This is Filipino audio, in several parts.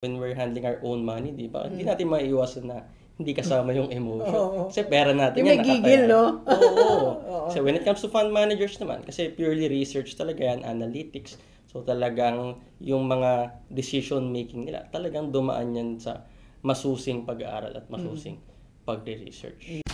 When we're handling our own money, di ba? Hindi natin maiiwasan na hindi kasama yung emotion. Kasi pera natin Yung yan, may gigil, no? Oo. So when it comes to fund managers naman, kasi purely research talaga yan, analytics. So talagang yung mga decision making nila, talagang dumaan yan sa masusing pag-aaral at masusing pagre-research.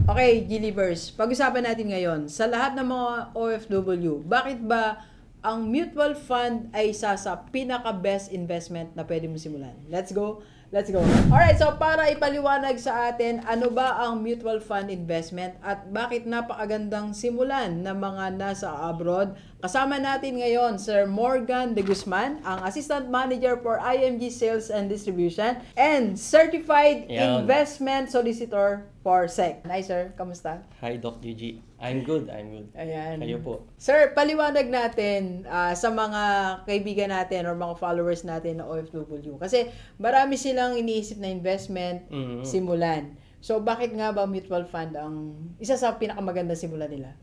Okay, Gilivers, pag-usapan natin ngayon, sa lahat ng mga OFW, bakit ba ang mutual fund ay isa sa pinaka-best investment na pwede mo simulan? Let's go! Let's go! Alright, so para ipaliwanag sa atin, ano ba ang mutual fund investment at bakit napakagandang simulan ng mga nasa abroad? Kasama natin ngayon, Sir Morgan De Guzman, ang Assistant Manager for IMG Sales and Distribution and Certified Investment Solicitor for SEC. Hi, sir. Kamusta? Hi, Doc UG. I'm good. Ayan. Kayo po. Sir, paliwanag natin sa mga kaibigan natin or mga followers natin na OFW. Kasi marami silang iniisip na investment, simulan. So, bakit nga ba mutual fund ang isa sa pinakamagandang simulan nila?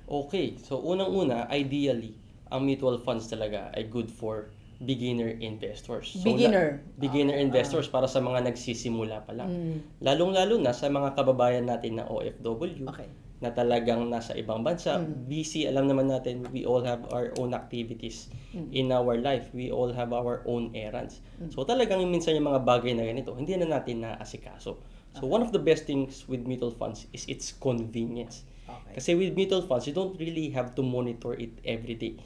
Okay. So, unang-una, ideally, ang mutual funds talaga ay good for beginner investors. So, beginner investors para sa mga nagsisimula pa lang. Lalong-lalo na sa mga kababayan natin na OFW na talagang nasa ibang bansa. Busy, alam naman natin, we all have our own activities in our life. We all have our own errands. So talagang minsan yung mga bagay na ganito, hindi na natin naasikaso. So one of the best things with mutual funds is its convenience. Kasi with mutual funds, you don't really have to monitor it every day.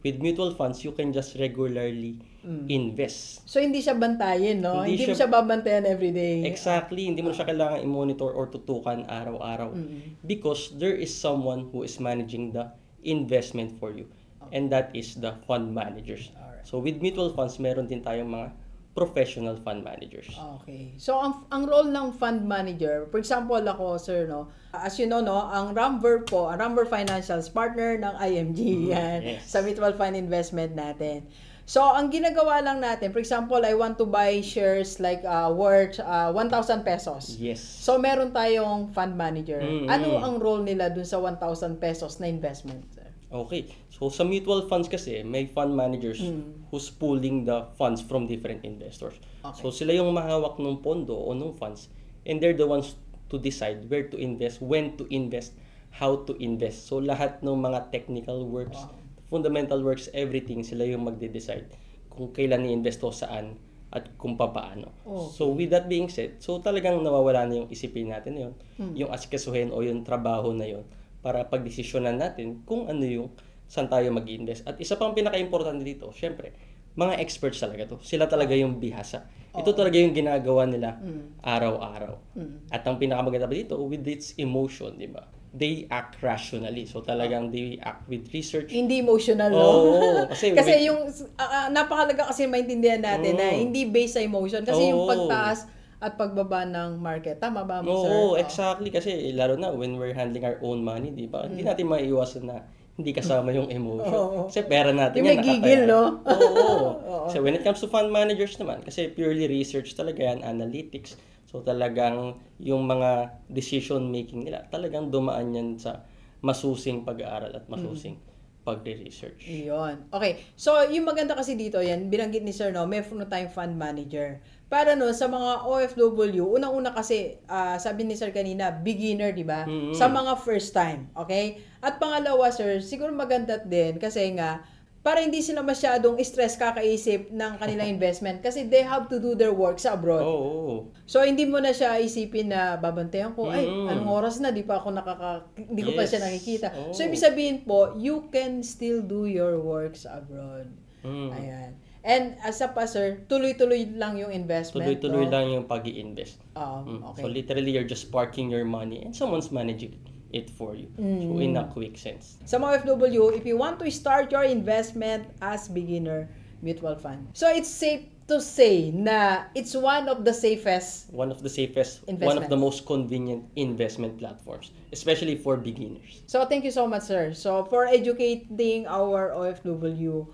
With mutual funds, you can just regularly invest. So, hindi siya bantayin, no? Hindi mo siya babantayan everyday. Exactly. Hindi mo siya kailangan i-monitor or tutukan araw-araw. Because there is someone who is managing the investment for you. And that is the fund managers. So, with mutual funds, meron din tayong mga professional fund managers. Okay. So, ang role ng fund manager, for example ako, sir, no, as you know, no, ang Ramver po, ang Ramver Financials, partner ng IMG, yan, sa mutual fund investment natin. So, ang ginagawa lang natin, for example, I want to buy shares like worth 1,000 pesos. Yes. So, meron tayong fund manager. Ano ang role nila dun sa 1,000 pesos na investment, sir? Okay. So, sa mutual funds kasi, may fund managers who's pooling the funds from different investors. So, sila yung mahawak ng pondo o ng funds and they're the ones to decide where to invest, when to invest, how to invest. So, lahat ng mga technical works, fundamental works, everything, sila yung magde-decide kung kailan i-invest o saan at kung papaano. So, with that being said, so talagang nawawala na yung isipin natin na yun, yung asikasuhin o yung trabaho na yun para pagdesisyonan natin kung ano yung saan tayo mag-invest. At isa pang pinaka-importante dito, syempre, mga experts talaga to. Sila talaga yung bihasa. Ito talaga yung ginagawa nila araw-araw. At ang pinakamaganda pa dito, with its emotion, di ba? They act rationally. So talagang they act with research. Hindi emotional, no? Oo. Kasi yung napakalaga kasi maintindihan natin na hindi based sa emotion. Kasi yung pagtaas at pagbaba ng market. Tama ba mo, sir? Oo, exactly. Kasi lalo na when we're handling our own money, di ba? Hindi natin maiiwasan na hindi kasama yung emotion. Kasi pera natin yung yan. Yung may gigil, no? Oo. So when it comes to fund managers naman, kasi purely research talaga yan, analytics. So talagang yung mga decision making nila, talagang dumaan yan sa masusing pag-aaral at masusing pagre-research. Yun. Okay. So, yung maganda kasi dito, yan, binanggit ni Sir, no, may tayong fund manager. Para no, sa mga OFW, unang-una kasi, sabi ni Sir kanina, beginner, di ba? Sa mga first time. Okay? At pangalawa, Sir, siguro maganda din kasi nga, para hindi sila masyadong stress kakaisip ng kanilang investment kasi they have to do their work sa abroad. So, hindi mo na siya isipin na babantayan ko, ay, anong oras na, di pa ko pa siya nakikita. So, ibig sabihin po, you can still do your work sa abroad. Ayan. And as a sir, tuloy-tuloy lang yung investment. Tuloy-tuloy lang yung pag-i-invest. Okay. So, literally, you're just parking your money and someone's managing it for you. So, in a quick sense. Sa mga FW, if you want to start your investment as beginner, mutual fund. So, it's safe to say na it's one of the safest one of the most convenient investment platforms, especially for beginners. So, thank you so much, sir. So, for educating our OFW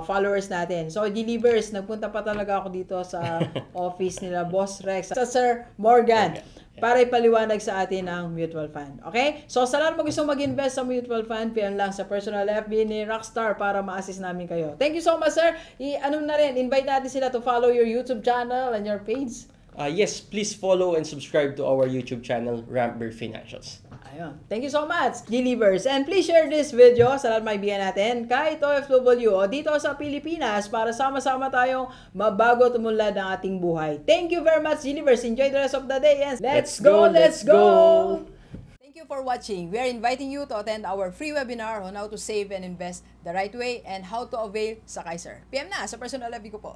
followers natin. So, Delivers, nagpunta pa talaga ako dito sa office nila, Boss Rex, sa Sir Morgan, para ipaliwanag sa atin ang mutual fund. Okay? So, sa lahat mo gusto mag-invest sa mutual fund, PM lang sa personal FB ni Rockstar para ma-assist namin kayo. Thank you so much, sir. Invite natin sila to follow your YouTube channel and your page. Yes, please follow and subscribe to our YouTube channel, Rampberg Financials. Ayun. Thank you so much, Delivers. And please share this video sa lahat maibigan natin kahit OFW o dito sa Pilipinas para sama-sama tayong mabago tumunlad ng ating buhay. Thank you very much, Delivers. Enjoy the rest of the day and let's go! Thank you for watching. We are inviting you to attend our free webinar on how to save and invest the right way and how to avail sa Kaiser. PM na sa personal FB ko po.